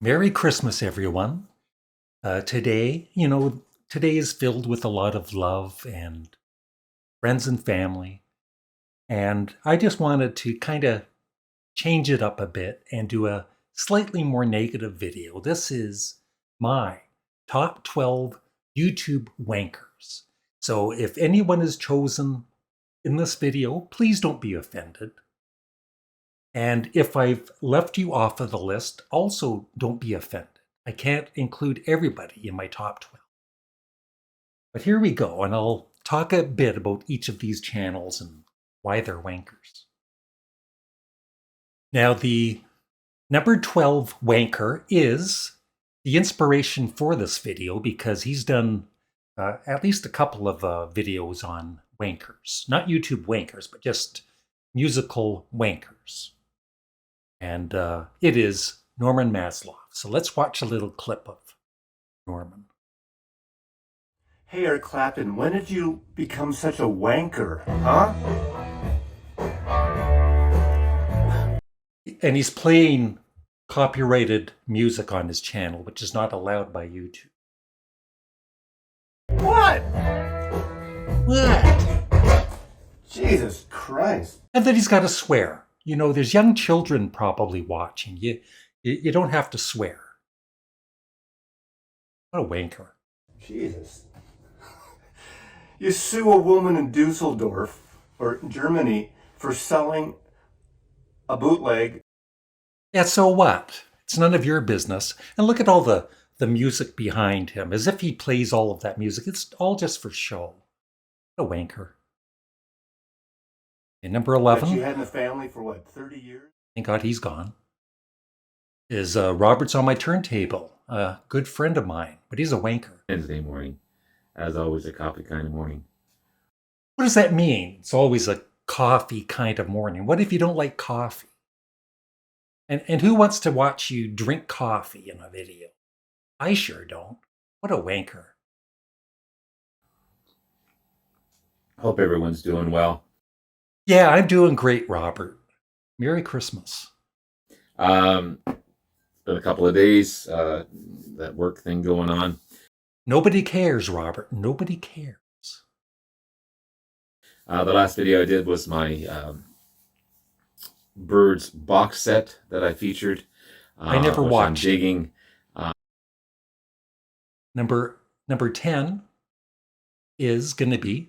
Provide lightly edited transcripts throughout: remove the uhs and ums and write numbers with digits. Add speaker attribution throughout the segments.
Speaker 1: Merry Christmas, everyone. Today, today is filled with a lot of love and friends and family. And I just wanted to kind of change it up a bit and do a slightly more negative video. This is my top 12 YouTube wankers. So if anyone is chosen in this video, please don't be offended. And if I've left you off of the list, also don't be offended. I can't include everybody in my top 12. But here we go, and I'll talk a bit about each of these channels and why they're wankers. Now, the number 12 wanker is the inspiration for this video because he's done at least a couple of videos on wankers. Not YouTube wankers, but just musical wankers. And it is Norman Maslow. So let's watch a little clip of Norman.
Speaker 2: Hey, Eric Clapton, when did you become such a wanker, huh?
Speaker 1: And he's playing copyrighted music on his channel, which is not allowed by YouTube.
Speaker 2: What?
Speaker 1: What?
Speaker 2: Jesus Christ.
Speaker 1: And then he's got to swear. You know, there's young children probably watching. You don't have to swear. What a wanker.
Speaker 2: Jesus. You sue a woman in Dusseldorf or Germany for selling a bootleg.
Speaker 1: Yeah, so what? It's none of your business. And look at all the music behind him, as if he plays all of that music. It's all just for show. What a wanker. And number 11.
Speaker 2: That you had in the family for what, 30 years?
Speaker 1: Thank God he's gone. Is Robert's On My Turntable. A good friend of mine, but he's a wanker.
Speaker 3: Wednesday morning. As always, a coffee kind of morning.
Speaker 1: What does that mean? It's always a coffee kind of morning. What if you don't like coffee? And who wants to watch you drink coffee in a video? I sure don't. What a wanker.
Speaker 3: Hope everyone's doing well.
Speaker 1: Yeah, I'm doing great, Robert. Merry Christmas.
Speaker 3: It's been a couple of days, that work thing going on.
Speaker 1: Nobody cares, Robert. Nobody cares.
Speaker 3: The last video I did was my Birds box set that I featured.
Speaker 1: I never
Speaker 3: which
Speaker 1: watched.
Speaker 3: I'm digging.
Speaker 1: Number 10 is going to be...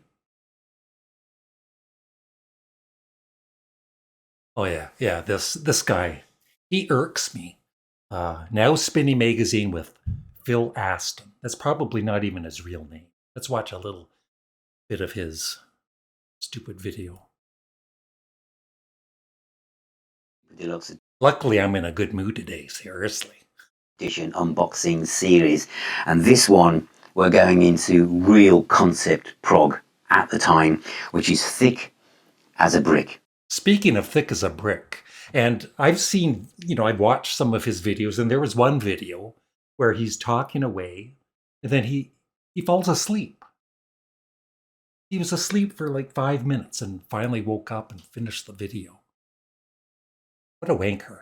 Speaker 1: Oh yeah, this guy. He irks me. Now Spinny Magazine with Phil Aston. That's probably not even his real name. Let's watch a little bit of his stupid video.
Speaker 4: Deluxe
Speaker 1: Luckily, I'm in a good mood today, seriously.
Speaker 4: edition unboxing series, and this one we're going into real concept prog at the time, which is thick as a brick.
Speaker 1: Speaking of thick as a brick, and I've seen, I've watched some of his videos, and there was one video where he's talking away, and then he falls asleep. He was asleep for like 5 minutes and finally woke up and finished the video. What a wanker.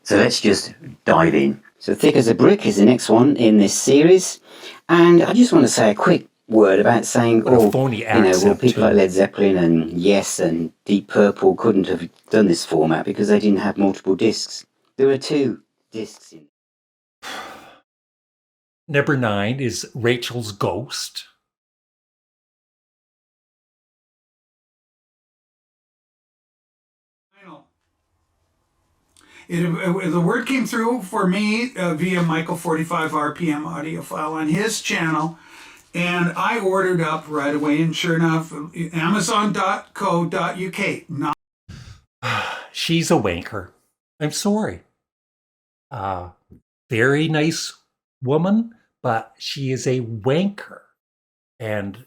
Speaker 4: So let's just dive in. So Thick as a Brick is the next one in this series, and I just want to say a quick word about saying,
Speaker 1: What a phony accent,
Speaker 4: people
Speaker 1: too.
Speaker 4: like Led Zeppelin and Yes and Deep Purple couldn't have done this format because they didn't have multiple discs. There were 2 discs in.
Speaker 1: Number 9 is Rachel's Ghost.
Speaker 5: The word came through for me via Michael 45 RPM audio file on his channel, and I ordered up right away, and sure enough, Amazon.co.uk.
Speaker 1: She's a wanker. I'm sorry. Very nice woman, but she is a wanker. And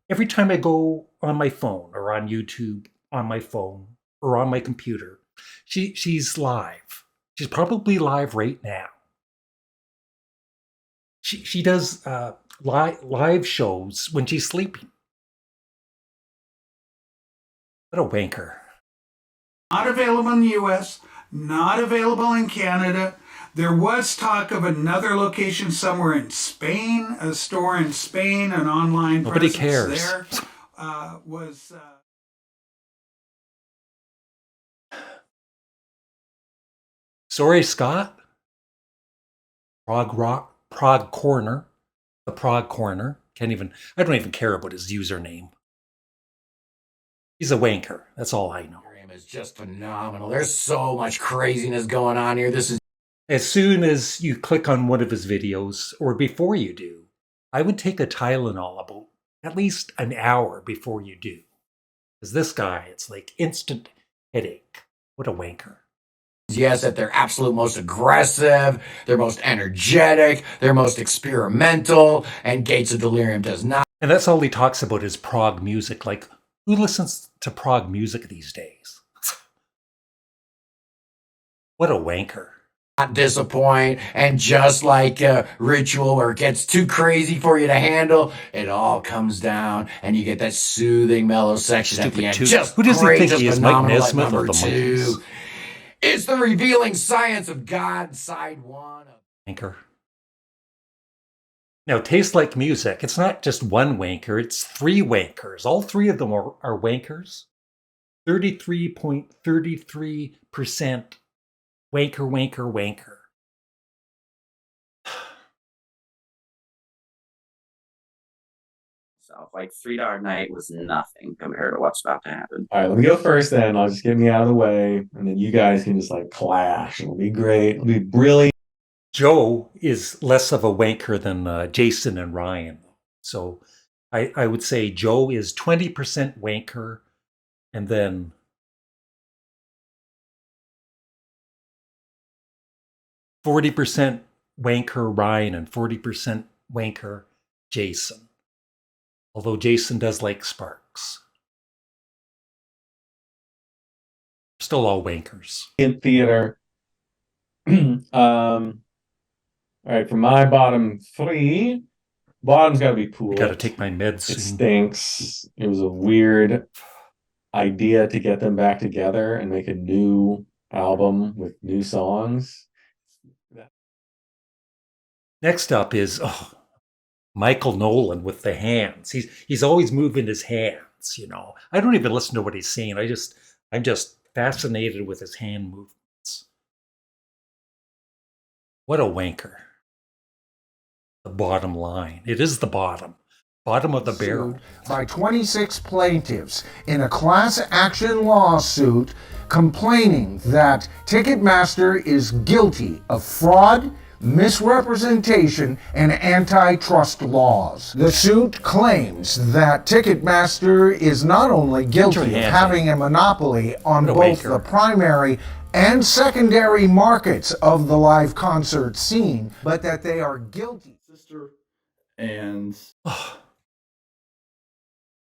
Speaker 1: every time I go on my phone or on YouTube, on my phone or on my computer, she's live. She's probably live right now. She does live shows when she's sleeping. What a wanker.
Speaker 5: Not available in the US, not available in Canada. There was talk of another location somewhere in Spain, a store in Spain, an online
Speaker 1: Nobody
Speaker 5: presence
Speaker 1: cares.
Speaker 5: there.
Speaker 1: Sorry, Scott. Prog Corner. The Prog Corner. I don't even care about his username. He's a wanker. That's all I know.
Speaker 6: It's just phenomenal. There's so much craziness going on here. This is
Speaker 1: As soon as you click on one of his videos, or before you do, I would take a Tylenol about at least an hour before you do. Because this guy, it's like instant headache. What a wanker.
Speaker 6: yes, at their absolute most aggressive, their most energetic, their most experimental, and Gates of Delirium does not.
Speaker 1: And that's all he talks about is prog music. Like, who listens to prog music these days? What a wanker.
Speaker 6: Not disappoint, and just like a ritual where it gets too crazy for you to handle, it all comes down and you get that soothing mellow section at the end. Just
Speaker 1: who does he
Speaker 6: great,
Speaker 1: think
Speaker 6: just
Speaker 1: he is, Mike
Speaker 6: phenomenal at
Speaker 1: Nesmith of
Speaker 6: number
Speaker 1: the
Speaker 6: 2.
Speaker 1: Monkees?
Speaker 6: It's the revealing science of God, side 1.
Speaker 1: Wanker. Now, taste like music. It's not just one wanker, it's 3 wankers. All 3 of them are wankers. 33.33% wanker.
Speaker 4: So like $3 night was nothing compared to what's about to happen.
Speaker 7: All right, let me go first then. I'll just get me out of the way, and then you guys can just like clash. It'll be great. It'll be brilliant.
Speaker 1: Joe is less of a wanker than Jason and Ryan. So I would say Joe is 20% wanker, and then 40% wanker Ryan and 40% wanker Jason. Although Jason does like Sparks. Still all wankers.
Speaker 7: In theater. All right, for my bottom 3, bottom's got to be Pool.
Speaker 1: I got to take my meds
Speaker 7: It
Speaker 1: soon.
Speaker 7: stinks. It was a weird idea to get them back together and make a new album with new songs.
Speaker 1: Next up is Michael Noland with the hands. He's always moving his hands, you know. I don't even listen to what he's saying. I'm just fascinated with his hand movements. What a wanker. The bottom line. It is the bottom. Bottom of the barrel.
Speaker 8: By 26 plaintiffs in a class action lawsuit complaining that Ticketmaster is guilty of fraud, misrepresentation, and antitrust laws. The suit claims that Ticketmaster is not only guilty of having a monopoly on both the primary and secondary markets of the live concert scene, but that they are guilty.
Speaker 9: Sister and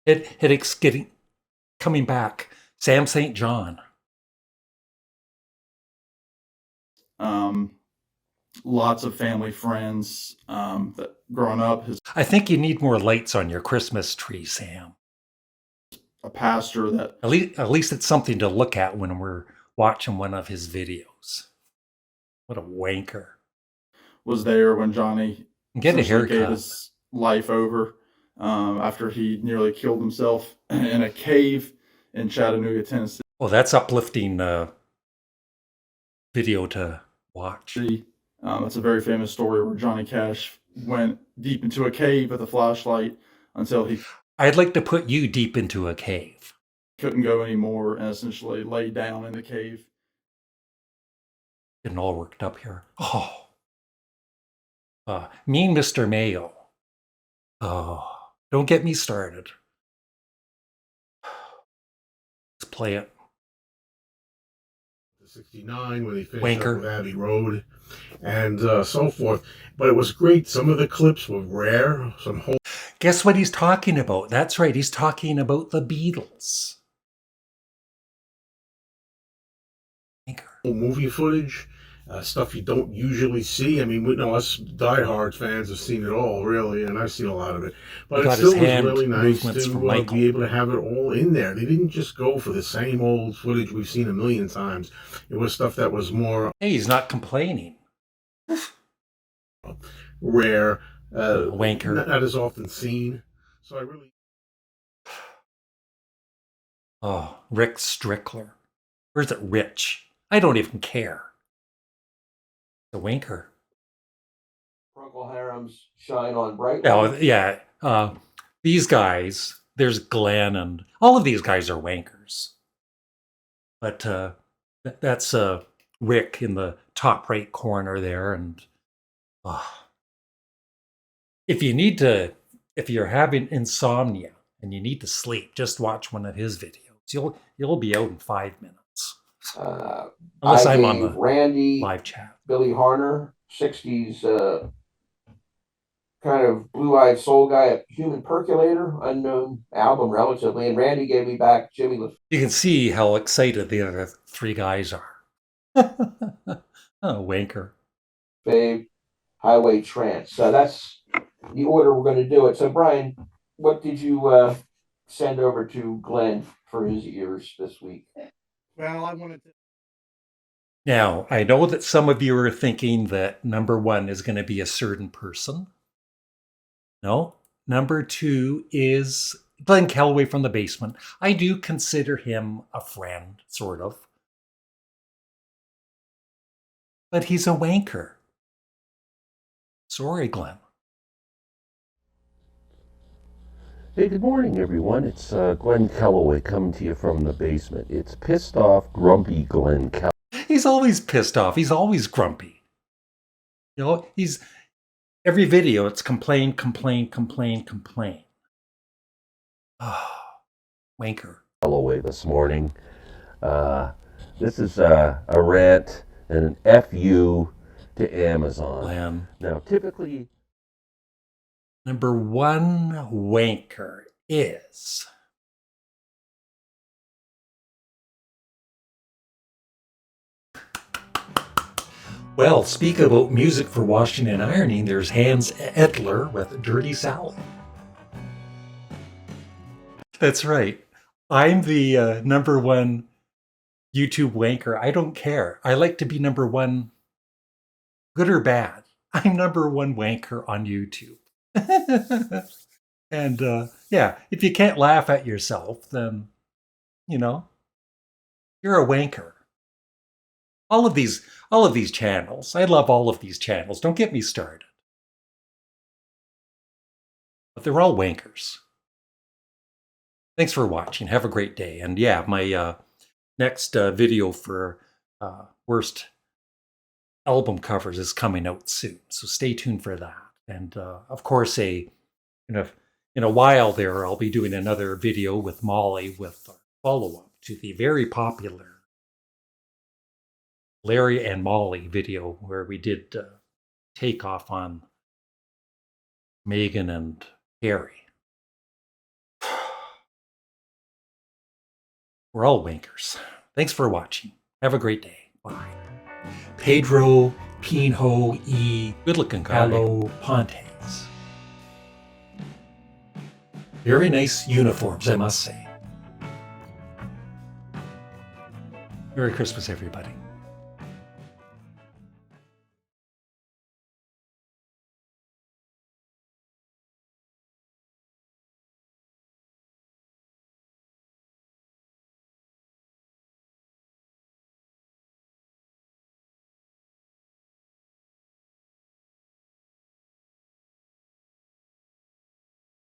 Speaker 1: Headaches coming back. Sam St. John.
Speaker 9: lots of family friends that growing up.
Speaker 1: I think you need more lights on your Christmas tree, Sam.
Speaker 9: A pastor that
Speaker 1: At least it's something to look at when we're watching one of his videos. What a wanker.
Speaker 9: was there when Johnny
Speaker 1: Get a
Speaker 9: essentially
Speaker 1: haircut.
Speaker 9: gave his life over after he nearly killed himself in a cave in Chattanooga, Tennessee.
Speaker 1: Well, that's uplifting video to watch.
Speaker 9: It's a very famous story where Johnny Cash went deep into a cave with a flashlight until he
Speaker 1: I'd like to put you deep into a cave.
Speaker 9: couldn't go anymore and essentially laid down in the cave.
Speaker 1: Getting all worked up here. Oh. Mean Mr. Mayo. Oh, don't get me started. Let's play it.
Speaker 10: 69 when they finished
Speaker 1: Wanker.
Speaker 10: up with Abbey Road and so forth. But it was great. Some of the clips were rare. Some whole
Speaker 1: Guess what he's talking about? That's right, he's talking about the Beatles.
Speaker 10: movie footage. stuff you don't usually see. I mean, us diehard fans have seen it all, really, and I've seen a lot of it. But it still was really nice to be able to have it all in there. They didn't just go for the same old footage we've seen a million times. It was stuff that was more...
Speaker 1: Hey, he's not complaining.
Speaker 10: Rare.
Speaker 1: Wanker.
Speaker 10: Not as often seen. So I really...
Speaker 1: Oh, Rick Strickler. Or is it Rich? I don't even care. The wanker.
Speaker 11: Procol Harum's Shine On Bright.
Speaker 1: Oh, yeah. These guys, there's Glen, and all of these guys are wankers. But that's Rick in the top right corner there. And if you're having insomnia and you need to sleep, just watch one of his videos. You'll be out in 5 minutes. Unless I'm on the
Speaker 11: Randy,
Speaker 1: live chat.
Speaker 11: Billy Harner, 60s kind of blue-eyed soul guy, a Human Percolator, unknown album relatively, and Randy gave me back Jimmy LaFave.
Speaker 1: You can see how excited the other 3 guys are. Oh, wanker.
Speaker 11: Highway Trance. So that's the order we're going to do it. So Brian, what did you send over to Glenn for his ears this week?
Speaker 10: Well, I wanted to...
Speaker 1: Now, I know that some of you are thinking that number 1 is going to be a certain person. No, number 2 is Glen Kellaway from the Basement. I do consider him a friend, sort of. But he's a wanker. Sorry, Glen.
Speaker 12: Hey, good morning, everyone. It's Glen Kellaway coming to you from the basement. It's pissed off, grumpy Glen Kellaway.
Speaker 1: He's always pissed off. He's always grumpy. You know, every video, it's complain, complain, complain, complain. Oh, wanker.
Speaker 12: Kellaway this morning. This is a rant and an FU to Amazon.
Speaker 1: Glen.
Speaker 12: Now, typically...
Speaker 1: Number 1 wanker is... Well, speak about music for washing and ironing, there's Hans Edler with Dirty Salad. That's right. I'm the number 1 YouTube wanker. I don't care. I like to be number 1, good or bad. I'm number 1 wanker on YouTube. And yeah, if you can't laugh at yourself, then, you know, you're a wanker. All of these channels. I love all of these channels. Don't get me started. But they're all wankers. Thanks for watching. Have a great day. And yeah, my next video for worst album covers is coming out soon. So stay tuned for that. And of course, in a while there, I'll be doing another video with Molly with a follow-up to the very popular Larry and Molly video where we did take off on Megan and Harry. We're all wankers. Thanks for watching. Have a great day. Bye. Pedro Pinho y good-looking Carlo Pontes. Very nice uniforms, I must say. Merry Christmas, everybody.